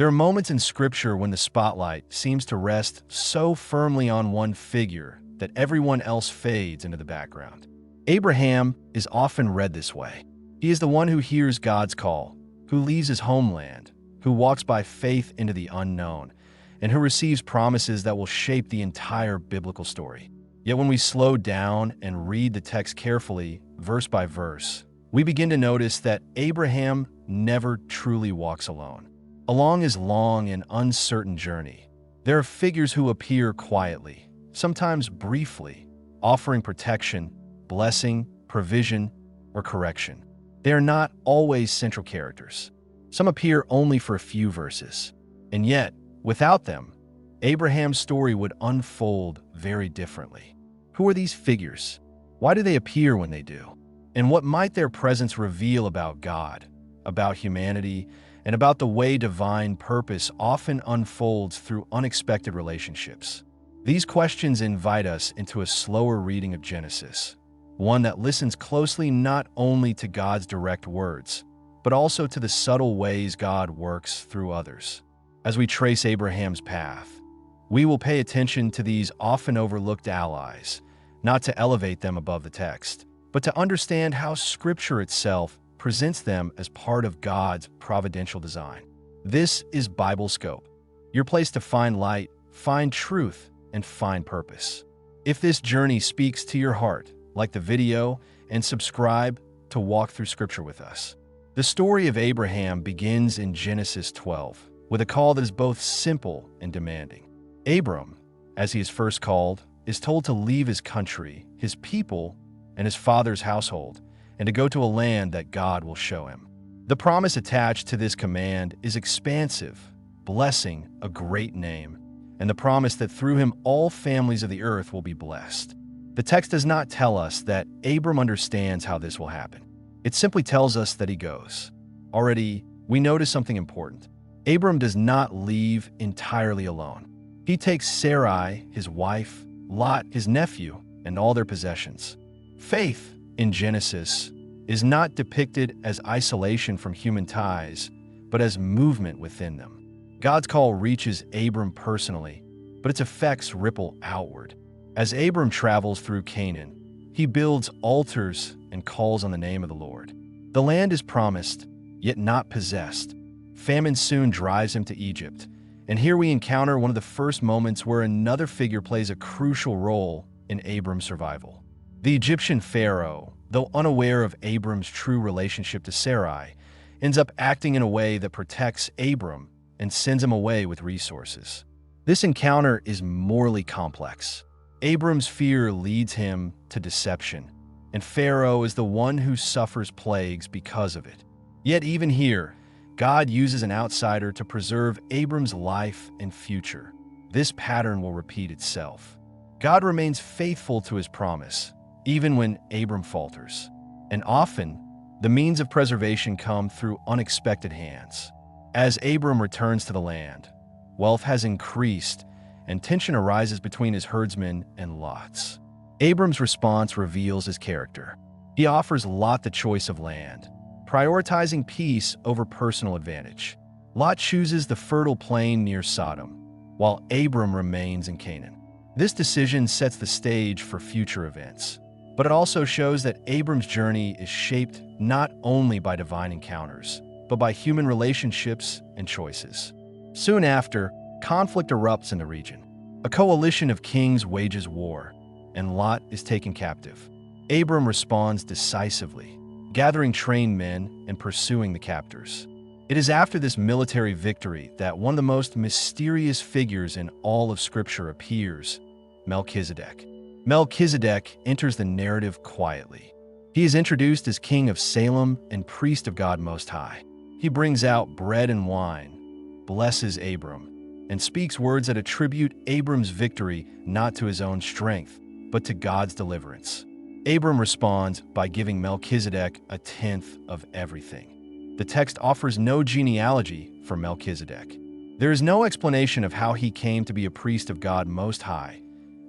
There are moments in Scripture when the spotlight seems to rest so firmly on one figure that everyone else fades into the background. Abraham is often read this way. He is the one who hears God's call, who leaves his homeland, who walks by faith into the unknown, and who receives promises that will shape the entire biblical story. Yet when we slow down and read the text carefully, verse by verse, we begin to notice that Abraham never truly walks alone. Along his long and uncertain journey, there are figures who appear quietly, sometimes briefly, offering protection, blessing, provision, or correction. They are not always central characters. Some appear only for a few verses. And yet, without them, Abraham's story would unfold very differently. Who are these figures? Why do they appear when they do? And what might their presence reveal about God, about humanity, and about the way divine purpose often unfolds through unexpected relationships? These questions invite us into a slower reading of Genesis, one that listens closely not only to God's direct words, but also to the subtle ways God works through others. As we trace Abraham's path, we will pay attention to these often overlooked allies, not to elevate them above the text, but to understand how Scripture itself presents them as part of God's providential design. This is Bible Scope, your place to find light, find truth, and find purpose. If this journey speaks to your heart, like the video and subscribe to walk through Scripture with us. The story of Abraham begins in Genesis 12 with a call that is both simple and demanding. Abram, as he is first called, is told to leave his country, his people, and his father's household, and to go to a land that God will show him. The promise attached to this command is expansive, blessing a great name, and the promise that through him all families of the earth will be blessed. The text does not tell us that Abram understands how this will happen. It simply tells us that he goes. Already, we notice something important. Abram does not leave entirely alone. He takes Sarai, his wife, Lot, his nephew, and all their possessions. Faith in Genesis is not depicted as isolation from human ties, but as movement within them. God's call reaches Abram personally, but its effects ripple outward. As Abram travels through Canaan, he builds altars and calls on the name of the Lord. The land is promised, yet not possessed. Famine soon drives him to Egypt, and here we encounter one of the first moments where another figure plays a crucial role in Abram's survival. The Egyptian pharaoh, though unaware of Abram's true relationship to Sarai, ends up acting in a way that protects Abram and sends him away with resources. This encounter is morally complex. Abram's fear leads him to deception, and Pharaoh is the one who suffers plagues because of it. Yet even here, God uses an outsider to preserve Abram's life and future. This pattern will repeat itself. God remains faithful to his promise, even when Abram falters. And often, the means of preservation come through unexpected hands. As Abram returns to the land, wealth has increased, and tension arises between his herdsmen and Lot's. Abram's response reveals his character. He offers Lot the choice of land, prioritizing peace over personal advantage. Lot chooses the fertile plain near Sodom, while Abram remains in Canaan. This decision sets the stage for future events, but it also shows that Abram's journey is shaped not only by divine encounters, but by human relationships and choices. Soon after, conflict erupts in the region. A coalition of kings wages war, and Lot is taken captive. Abram responds decisively, gathering trained men and pursuing the captors. It is after this military victory that one of the most mysterious figures in all of Scripture appears, Melchizedek. Melchizedek enters the narrative quietly. He is introduced as king of Salem and priest of God Most High. He brings out bread and wine, blesses Abram, and speaks words that attribute Abram's victory not to his own strength, but to God's deliverance. Abram responds by giving Melchizedek a tenth of everything. The text offers no genealogy for Melchizedek. There is no explanation of how he came to be a priest of God Most High,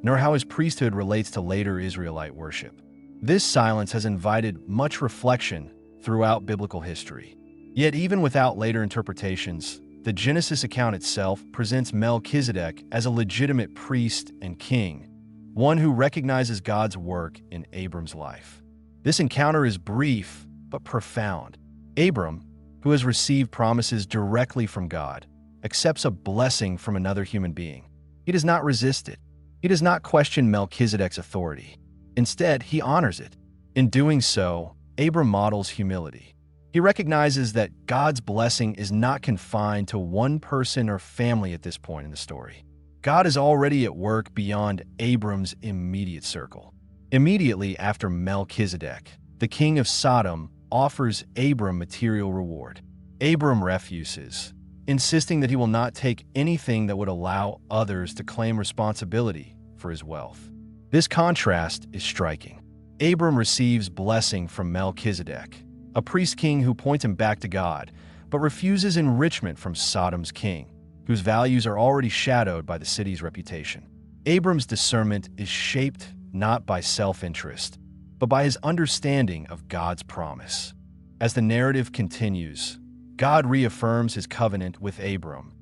nor how his priesthood relates to later Israelite worship. This silence has invited much reflection throughout biblical history. Yet even without later interpretations, the Genesis account itself presents Melchizedek as a legitimate priest and king, one who recognizes God's work in Abram's life. This encounter is brief but profound. Abram, who has received promises directly from God, accepts a blessing from another human being. He does not resist it. He does not question Melchizedek's authority. Instead, he honors it. In doing so, Abram models humility. He recognizes that God's blessing is not confined to one person or family at this point in the story. God is already at work beyond Abram's immediate circle. Immediately after Melchizedek, the king of Sodom offers Abram material reward. Abram refuses, insisting that he will not take anything that would allow others to claim responsibility for his wealth. This contrast is striking. Abram receives blessing from Melchizedek, a priest-king who points him back to God, but refuses enrichment from Sodom's king, whose values are already shadowed by the city's reputation. Abram's discernment is shaped not by self-interest, but by his understanding of God's promise. As the narrative continues, God reaffirms his covenant with Abram,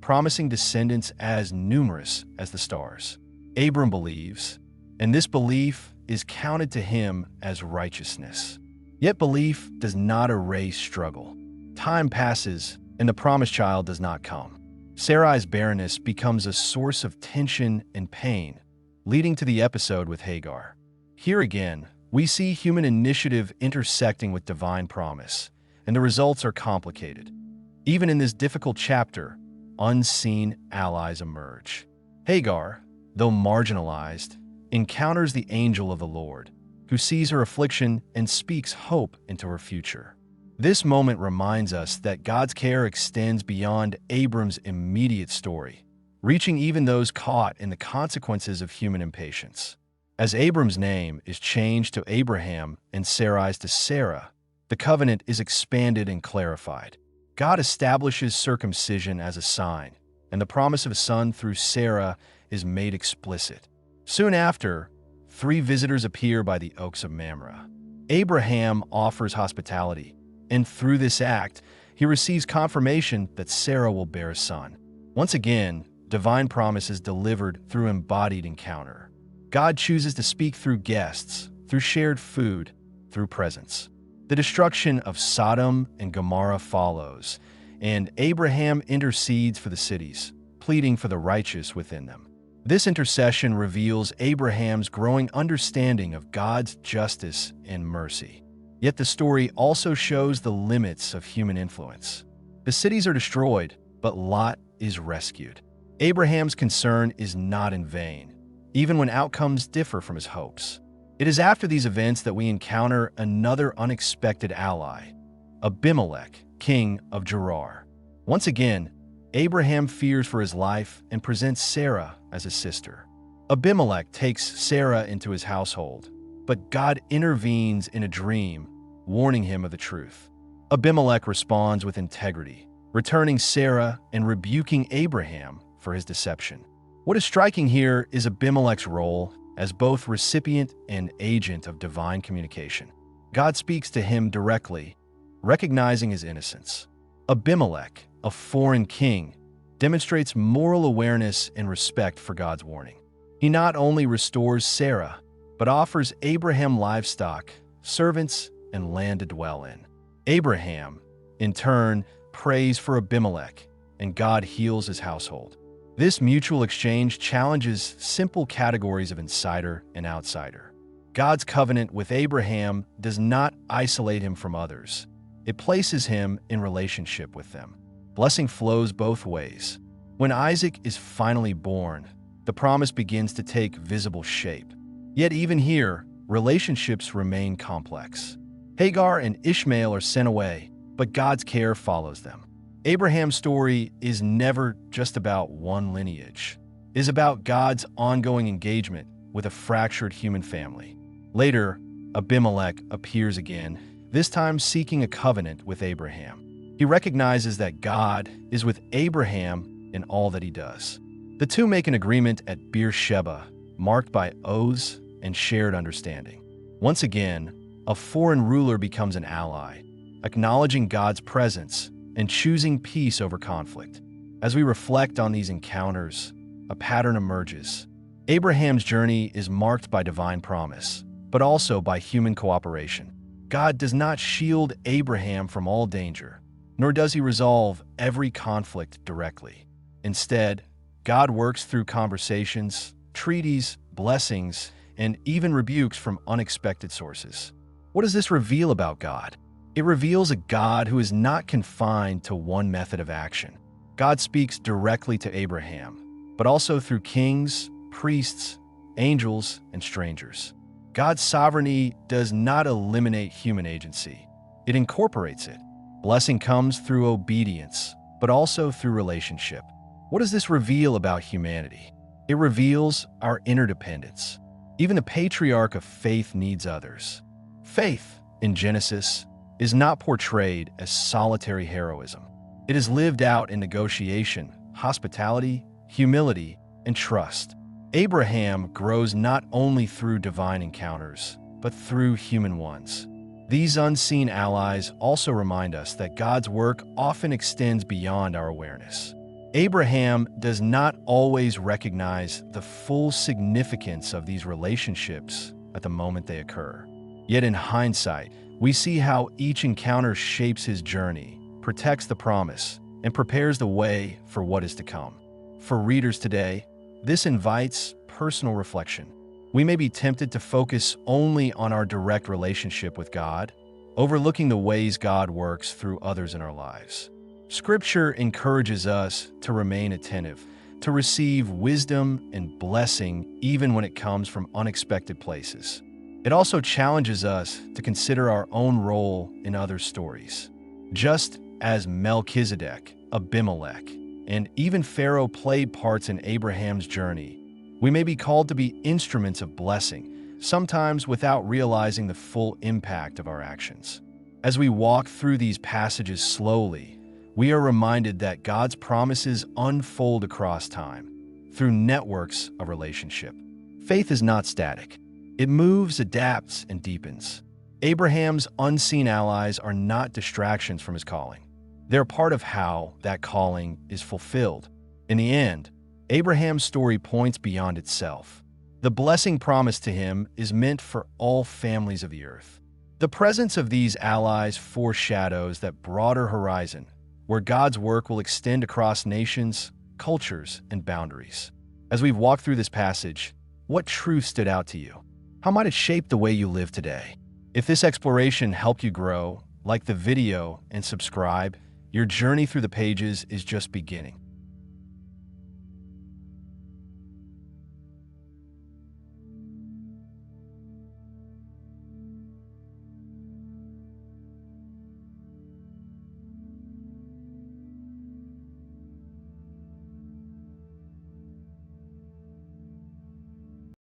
promising descendants as numerous as the stars. Abram believes, and this belief is counted to him as righteousness. Yet belief does not erase struggle. Time passes, and the promised child does not come. Sarai's barrenness becomes a source of tension and pain, leading to the episode with Hagar. Here again, we see human initiative intersecting with divine promise, and the results are complicated. Even in this difficult chapter, unseen allies emerge. Hagar, though marginalized, encounters the angel of the Lord, who sees her affliction and speaks hope into her future. This moment reminds us that God's care extends beyond Abram's immediate story, reaching even those caught in the consequences of human impatience. As Abram's name is changed to Abraham and Sarai's to Sarah, the covenant is expanded and clarified. God establishes circumcision as a sign, and the promise of a son through Sarah is made explicit. Soon after, 3 visitors appear by the oaks of Mamre. Abraham offers hospitality, and through this act, he receives confirmation that Sarah will bear a son. Once again, divine promise is delivered through embodied encounter. God chooses to speak through guests, through shared food, through presence. The destruction of Sodom and Gomorrah follows, and Abraham intercedes for the cities, pleading for the righteous within them. This intercession reveals Abraham's growing understanding of God's justice and mercy. Yet the story also shows the limits of human influence. The cities are destroyed, but Lot is rescued. Abraham's concern is not in vain, even when outcomes differ from his hopes. It is after these events that we encounter another unexpected ally, Abimelech, king of Gerar. Once again, Abraham fears for his life and presents Sarah as his sister. Abimelech takes Sarah into his household, but God intervenes in a dream, warning him of the truth. Abimelech responds with integrity, returning Sarah and rebuking Abraham for his deception. What is striking here is Abimelech's role as both recipient and agent of divine communication. God speaks to him directly, recognizing his innocence. Abimelech, a foreign king, demonstrates moral awareness and respect for God's warning. He not only restores Sarah, but offers Abraham livestock, servants, and land to dwell in. Abraham, in turn, prays for Abimelech, and God heals his household. This mutual exchange challenges simple categories of insider and outsider. God's covenant with Abraham does not isolate him from others. It places him in relationship with them. Blessing flows both ways. When Isaac is finally born, the promise begins to take visible shape. Yet even here, relationships remain complex. Hagar and Ishmael are sent away, but God's care follows them. Abraham's story is never just about one lineage. It is about God's ongoing engagement with a fractured human family. Later, Abimelech appears again, this time seeking a covenant with Abraham. He recognizes that God is with Abraham in all that he does. The two make an agreement at Beersheba, marked by oaths and shared understanding. Once again, a foreign ruler becomes an ally, acknowledging God's presence and choosing peace over conflict. As we reflect on these encounters, a pattern emerges. Abraham's journey is marked by divine promise, but also by human cooperation. God does not shield Abraham from all danger, nor does he resolve every conflict directly. Instead, God works through conversations, treaties, blessings, and even rebukes from unexpected sources. What does this reveal about God? It reveals a God who is not confined to one method of action. God speaks directly to Abraham, but also through kings, priests, angels, and strangers. God's sovereignty does not eliminate human agency. It incorporates it. Blessing comes through obedience, but also through relationship. What does this reveal about humanity? It reveals our interdependence. Even the patriarch of faith needs others. Faith, in Genesis, is not portrayed as solitary heroism. It is lived out in negotiation, hospitality, humility, and trust. Abraham grows not only through divine encounters, but through human ones. These unseen allies also remind us that God's work often extends beyond our awareness. Abraham does not always recognize the full significance of these relationships at the moment they occur. Yet in hindsight, we see how each encounter shapes his journey, protects the promise, and prepares the way for what is to come. For readers today, this invites personal reflection. We may be tempted to focus only on our direct relationship with God, overlooking the ways God works through others in our lives. Scripture encourages us to remain attentive, to receive wisdom and blessing even when it comes from unexpected places. It also challenges us to consider our own role in other stories. Just as Melchizedek, Abimelech, and even Pharaoh played parts in Abraham's journey, we may be called to be instruments of blessing, sometimes without realizing the full impact of our actions. As we walk through these passages slowly, we are reminded that God's promises unfold across time, through networks of relationship. Faith is not static. It moves, adapts, and deepens. Abraham's unseen allies are not distractions from his calling. They're part of how that calling is fulfilled. In the end, Abraham's story points beyond itself. The blessing promised to him is meant for all families of the earth. The presence of these allies foreshadows that broader horizon, where God's work will extend across nations, cultures, and boundaries. As we've walked through this passage, what truth stood out to you? How might it shape the way you live today? If this exploration helped you grow, like the video and subscribe. Your journey through the pages is just beginning.